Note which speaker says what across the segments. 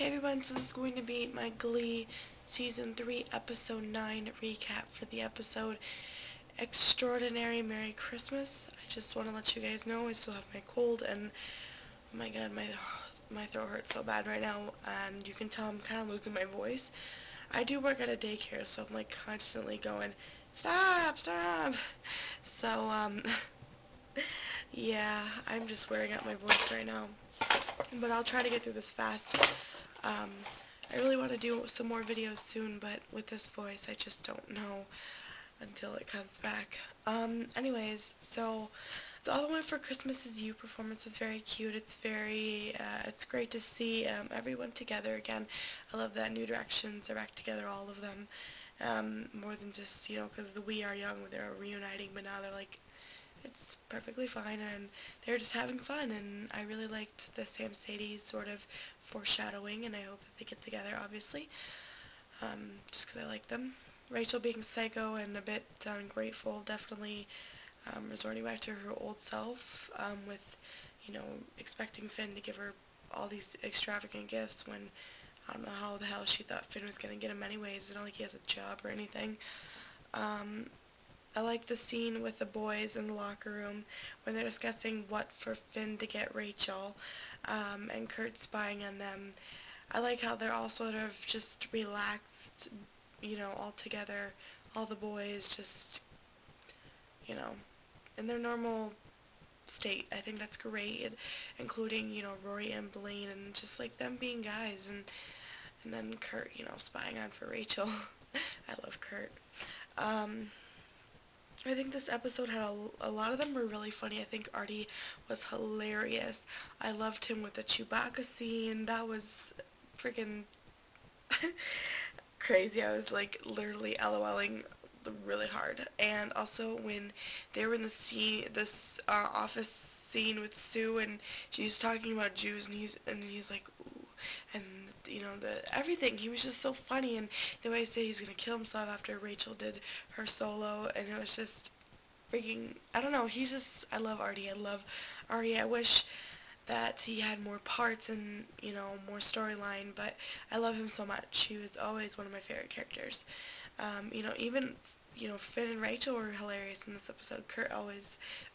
Speaker 1: Hey everyone, so this is going to be my Glee Season 3 Episode 9 recap for the episode Extraordinary Merry Christmas. I just want to let you guys know I still have my cold and oh my god, my throat hurts so bad right now, and you can tell I'm kind of losing my voice. I do work at a daycare, so I'm like constantly going, stop, stop. So, yeah, I'm just wearing out my voice right now. But I'll try to get through this fast. I really want to do some more videos soon, but with this voice, I just don't know until it comes back. Anyways, so the All I Want for Christmas Is You performance is very cute. It's great to see everyone together again. I love that New Directions are back together, all of them. More than just, because the We Are Young, they're reuniting, but now they're like, it's perfectly fine, and they're just having fun, and I really liked the Sam Sadie sort of foreshadowing, and I hope that they get together, obviously, just because I like them. Rachel being psycho and a bit ungrateful, definitely resorting back to her old self, with, expecting Finn to give her all these extravagant gifts when I don't know how the hell she thought Finn was going to get him anyways. It's not like he has a job or anything. I like the scene with the boys in the locker room when they're discussing what for Finn to get Rachel, and Kurt spying on them. I like how they're all sort of just relaxed, all together, all the boys just, in their normal state. I think that's great, including, Rory and Blaine, and just like them being guys, and then Kurt, spying on for Rachel. I love Kurt. I think this episode had a lot of them were really funny. I think Artie was hilarious. I loved him with the Chewbacca scene. That was freaking crazy. I was like literally LOLing really hard. And also when they were in this office scene with Sue, and she's talking about Jews, and he's like, ooh, and everything. He was just so funny, and the way he said he's gonna kill himself after Rachel did her solo, and it was just freaking, I don't know. I love Artie. I love Artie. I wish that he had more parts and, more storyline, but I love him so much. He was always one of my favorite characters. Even, Finn and Rachel were hilarious in this episode. Kurt always,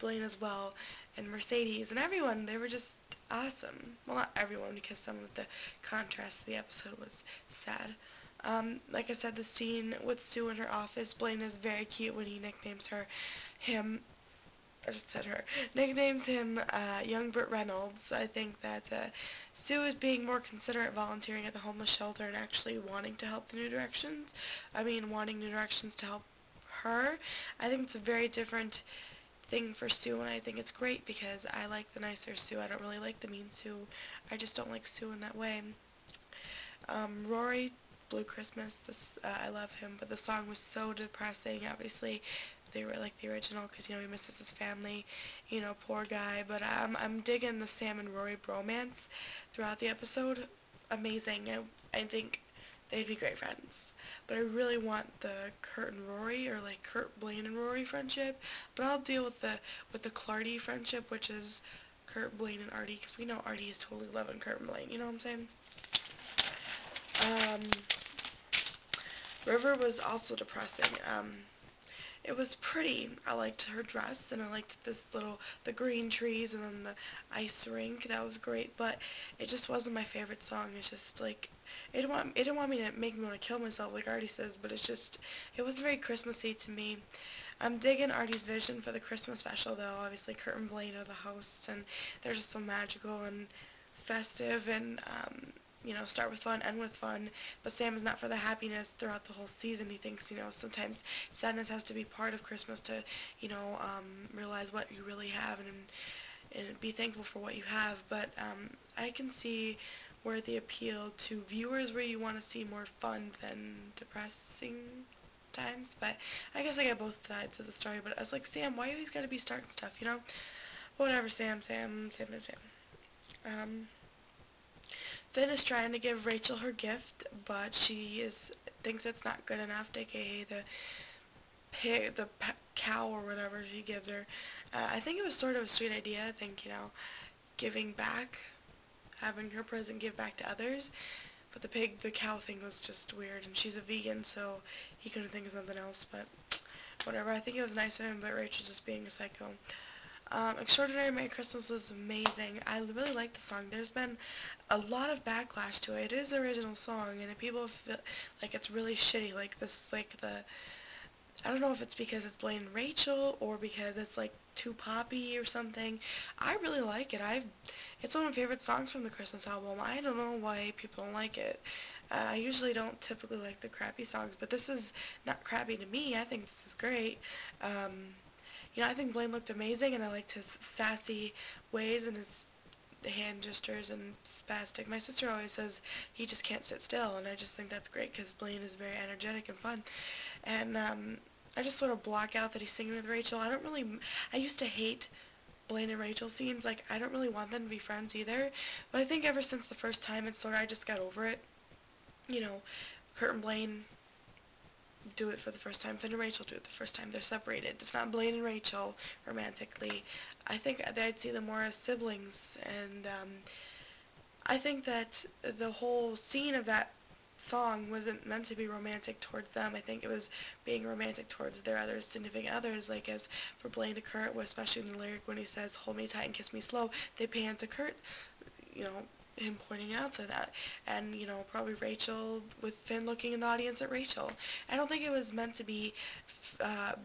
Speaker 1: Blaine as well, and Mercedes, and everyone. They were just awesome. Well, not everyone, because some of the contrast of the episode was sad. Like I said, the scene with Sue in her office, Blaine is very cute when he nicknames him young Burt Reynolds. I think that Sue is being more considerate, volunteering at the homeless shelter and actually wanting to help the New Directions. Wanting New Directions to help her. I think it's a very different thing for Sue, and I think it's great because I like the nicer Sue. I don't really like the mean Sue. I just don't like Sue in that way. Rory, Blue Christmas, I love him, but the song was so depressing. Obviously, they were like the original because, he misses his family, poor guy, but I'm digging the Sam and Rory bromance throughout the episode. Amazing. I think they'd be great friends. But I really want the Kurt and Rory, or like Kurt, Blaine, and Rory friendship, but I'll deal with the Clardy friendship, which is Kurt, Blaine, and Artie, because we know Artie is totally loving Kurt and Blaine, you know what I'm saying? River was also depressing. It was pretty. I liked her dress, and I liked the green trees, and then the ice rink. That was great, but it just wasn't my favorite song. It's just like, it didn't want me to make me want to kill myself, like Artie says, but it was very Christmassy to me. I'm digging Artie's vision for the Christmas special, though. Obviously, Kurt and Blaine are the hosts, and they're just so magical and festive, and start with fun, end with fun, but Sam is not for the happiness throughout the whole season. He thinks, sometimes sadness has to be part of Christmas to, realize what you really have, and be thankful for what you have, but I can see where the appeal to viewers where you want to see more fun than depressing times, but I guess I get both sides of the story, but I was like, Sam, why you always gotta be starting stuff, Whatever, Sam. Finn is trying to give Rachel her gift, but thinks it's not good enough, aka the cow or whatever she gives her. I think it was sort of a sweet idea. I think, giving back having her present give back to others. But the cow thing was just weird, and she's a vegan, so he couldn't think of something else, but whatever. I think it was nice of him, but Rachel just being a psycho. Extraordinary Merry Christmas was amazing. I really like the song. There's been a lot of backlash to it. It is an original song, and if people feel like it's really shitty, like this, like I don't know if it's because it's Blaine and Rachel or because it's like too poppy or something. I really like it. It's one of my favorite songs from the Christmas album. I don't know why people don't like it. I usually don't typically like the crappy songs, but this is not crappy to me. I think this is great. I think Blaine looked amazing, and I liked his sassy ways and his hand gestures and spastic. My sister always says he just can't sit still, and I just think that's great because Blaine is very energetic and fun. And I just sort of block out that he's singing with Rachel. I used to hate Blaine and Rachel scenes. Like, I don't really want them to be friends either. But I think ever since the first time, I just got over it. Kurt and Blaine do it for the first time. Finn and Rachel do it the first time. They're separated. It's not Blaine and Rachel romantically. I think I'd see them more as siblings, and I think that the whole scene of that song wasn't meant to be romantic towards them. I think it was being romantic towards their other significant others, like as for Blaine to Kurt, especially in the lyric when he says, "Hold me tight and kiss me slow," they pan to Kurt, him pointing out to that, and probably Rachel with Finn looking in the audience at Rachel. I don't think it was meant to be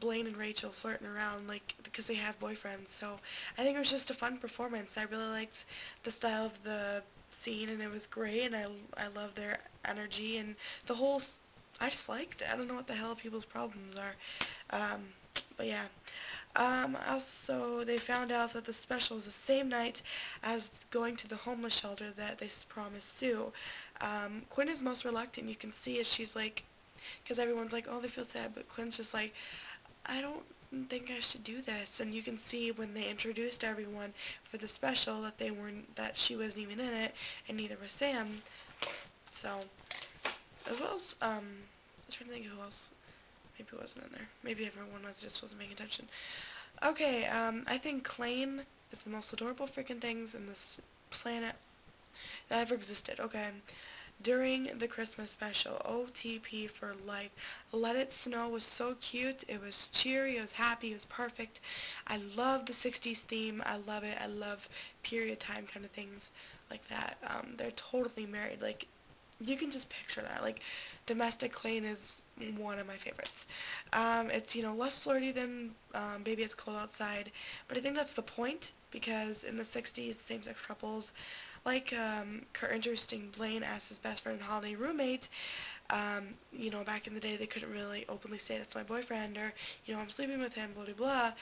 Speaker 1: Blaine and Rachel flirting around because they have boyfriends. So I think it was just a fun performance. I really liked the style of the scene, and it was great, and I love their energy and I just liked it. I don't know what the hell people's problems are, but yeah. Also, they found out that the special was the same night as going to the homeless shelter that they promised Sue. Quinn is most reluctant. You can see it. She's like, because everyone's like, oh, they feel sad, but Quinn's just like, I don't think I should do this. And you can see when they introduced everyone for the special that she wasn't even in it, and neither was Sam. So, as well as, I'm trying to think of who else maybe wasn't in there. Maybe everyone just wasn't paying attention. Okay, I think Klain is the most adorable freaking things in this planet that ever existed. Okay. During the Christmas special, OTP for life. Let It Snow was so cute. It was cheery. It was happy. It was perfect. I love the 60s theme. I love it. I love period time kind of things like that. They're totally married. Like, you can just picture that. Like, Domestic Klain is one of my favorites. It's, less flirty than Baby It's Cold Outside, but I think that's the point, because in the 60s, same-sex couples, like Kurt introducing Blaine as his best friend and holiday roommate, back in the day, they couldn't really openly say that's my boyfriend, or, I'm sleeping with him, blah, blah, blah,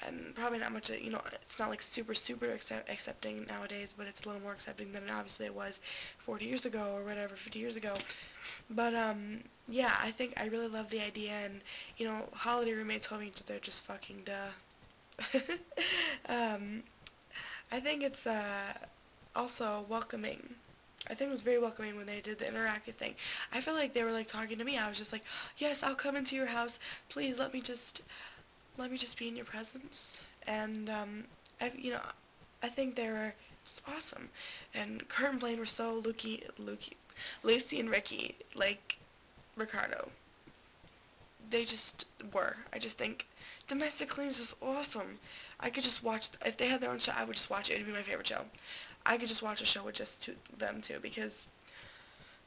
Speaker 1: and probably not much, it's not like super, super accepting nowadays, but it's a little more accepting than obviously it was 40 years ago, or whatever, 50 years ago. But, yeah, I think I really love the idea, and, holiday roommates home each other, just fucking duh. I think it's, also welcoming. I think it was very welcoming when they did the interactive thing. I felt like they were, talking to me. I was just like, yes, I'll come into your house. Please, let me just be in your presence. And, I think they were just awesome. And Kurt and Blaine were so Lucy and Ricky, like Ricardo. They just were. I just think Domestic Claim is just awesome. I could just watch, if they had their own show, I would just watch it. It would be my favorite show. I could just watch a show with just them two, because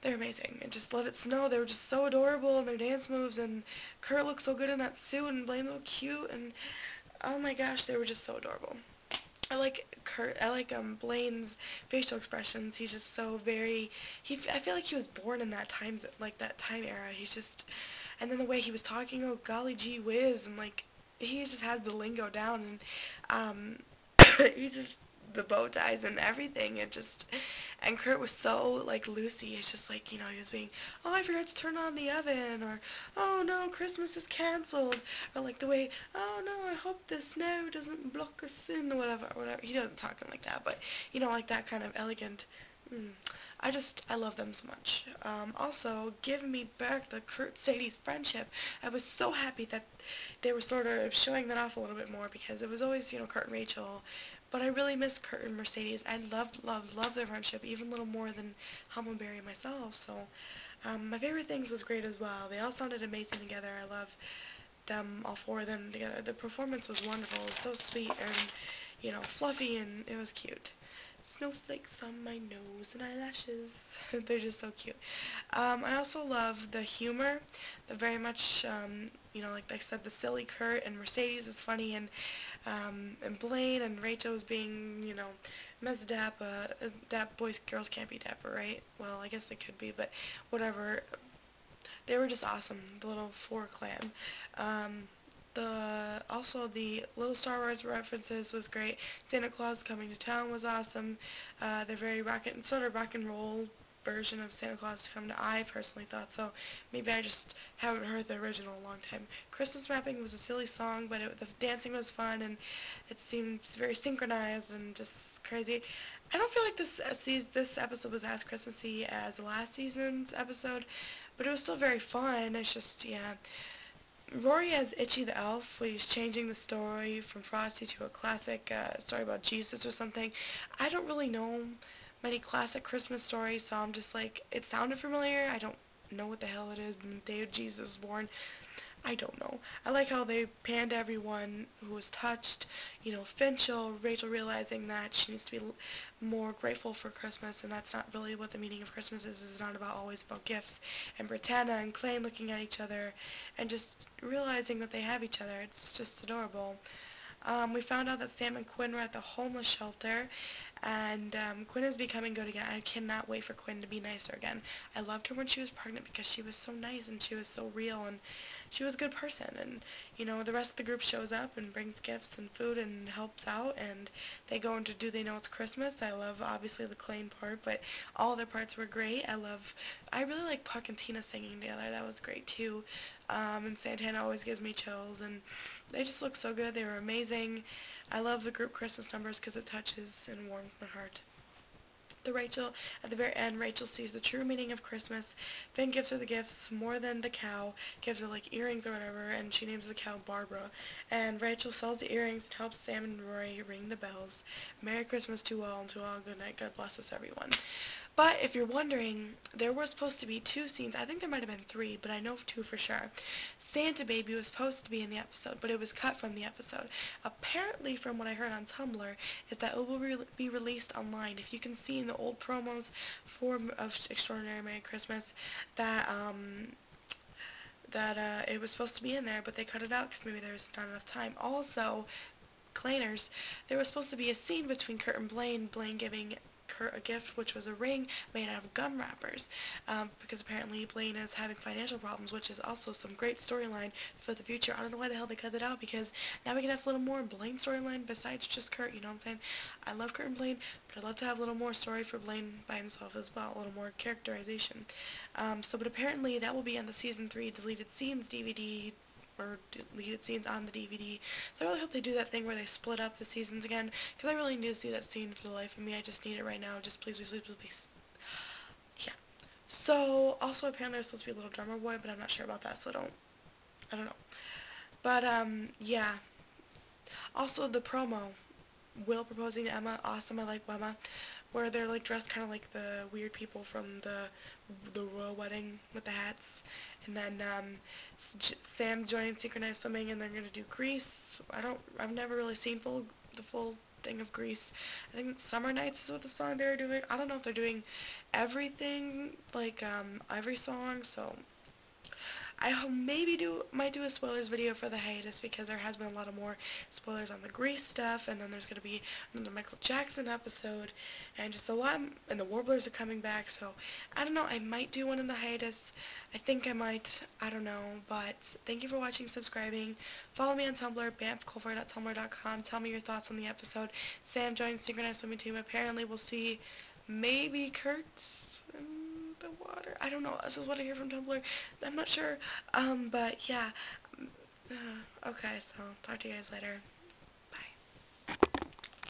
Speaker 1: they're amazing. And just Let It Snow, they were just so adorable, and their dance moves, and Kurt looked so good in that suit, and Blaine looked cute, and oh my gosh, they were just so adorable. I like Blaine's facial expressions. He's just so I feel like he was born in that time era. He's just, and then the way he was talking, oh golly gee whiz, and he just had the lingo down, and he's just, the bow ties and everything, and Kurt was so Lucy. It's just he was being, oh, I forgot to turn on the oven, or oh no, Christmas is cancelled, or the way, oh no, I hope the snow doesn't block us in, or whatever. He doesn't talk like that, but that kind of elegant. I love them so much. Also, give me back the Kurt-Sadie's friendship. I was so happy that they were sort of showing that off a little bit more, because it was always, Kurt and Rachel, But I really miss Kurt and Mercedes. I loved their friendship, even a little more than Humbleberry myself. So, my favorite things was great as well. They all sounded amazing together. I love them, all four of them together. The performance was wonderful. It was so sweet and, fluffy, and it was cute. Snowflakes on my nose and eyelashes. They're just so cute. I also love the humor. The very much, like I said, the silly Kurt and Mercedes is funny, and Blaine and Rachel was being, Ms. Dappa. Girls can't be Dapper, right? Well, I guess they could be, but whatever. They were just awesome, the little four clan. The little Star Wars references was great. Santa Claus coming to town was awesome. The very sort of rock and roll version of Santa Claus to come to. I personally thought so. Maybe I just haven't heard the original in a long time. Christmas Wrapping was a silly song, but the dancing was fun, and it seemed very synchronized and just crazy. I don't feel like this episode was as Christmassy as the last season's episode, but it was still very fun. It's just, yeah. Rory as Itchy the Elf, where he's changing the story from Frosty to a classic story about Jesus or something. I don't really know many classic Christmas stories, so I'm just like, it sounded familiar. I don't know what the hell it is. The day of Jesus was born. I don't know. I like how they panned everyone who was touched. Finchel, Rachel realizing that she needs to be more grateful for Christmas, and that's not really what the meaning of Christmas is. It's not always about gifts. And Britannia and Clayne looking at each other and just realizing that they have each other. It's just adorable. We found out that Sam and Quinn were at the homeless shelter, and Quinn is becoming good again. I cannot wait for Quinn to be nicer again. I loved her when she was pregnant because she was so nice and she was so real, and she was a good person. And the rest of the group shows up and brings gifts and food and helps out, and they go into Do They Know It's Christmas. I love obviously the Clayne part, but all their parts were great. I really like Puck and Tina singing together. That was great too. And Santana always gives me chills, and they just look so good. They were amazing. I love the group Christmas numbers because it touches and warms my heart. At the very end, Rachel sees the true meaning of Christmas. Finn gives her the gifts more than the cow, gives her like earrings or whatever, and she names the cow Barbara. And Rachel sells the earrings and helps Sam and Rory ring the bells. Merry Christmas to all, and to all good night. God bless us, everyone. But if you're wondering, there were supposed to be 2 scenes. I think there might have been 3, but I know 2 for sure. Santa Baby was supposed to be in the episode, but it was cut from the episode. Apparently, from what I heard on Tumblr, is that it will be released online. If you can see in the old promos of Extraordinary Merry Christmas, that it was supposed to be in there, but they cut it out because maybe there's not enough time. Also, Clainers, there was supposed to be a scene between Kurt and Blaine giving Kurt a gift, which was a ring made out of gum wrappers, because apparently Blaine is having financial problems, which is also some great storyline for the future. I don't know why the hell they cut it out, because now we can have a little more Blaine storyline besides just Kurt, you know what I'm saying? I love Kurt and Blaine, but I'd love to have a little more story for Blaine by himself as well, a little more characterization. But apparently that will be on the Season 3 Deleted Scenes DVD, or deleted scenes on the DVD. So I really hope they do that thing where they split up the seasons again, because I really need to see that scene for the life of me. I just need it right now. Just please, please, please, please, please. Yeah. So, also apparently there's supposed to be a little drummer boy, but I'm not sure about that, so I don't know. But, yeah. Also, the promo. Will proposing to Emma, awesome. I like Emma, where they're like dressed kind of like the weird people from the royal wedding with the hats, and then Sam joining synchronized swimming, and they're gonna do Grease. I've never really seen the full thing of Grease. I think Summer Nights is what the song they're doing. I don't know if they're doing everything like every song, so I might do a spoilers video for the hiatus, because there has been a lot of more spoilers on the Grease stuff, and then there's going to be another Michael Jackson episode, and just a lot, and the Warblers are coming back, so I don't know, I might do one in the hiatus. I think I might, I don't know, but thank you for watching, subscribing. Follow me on Tumblr, bamfculver.tumblr.com. Tell me your thoughts on the episode. Sam joined Synchronized Swimming Team. Apparently we'll see maybe Kurt's in the water. I don't know. This is what I hear from Tumblr. I'm not sure. But yeah. Okay, so talk to you guys later.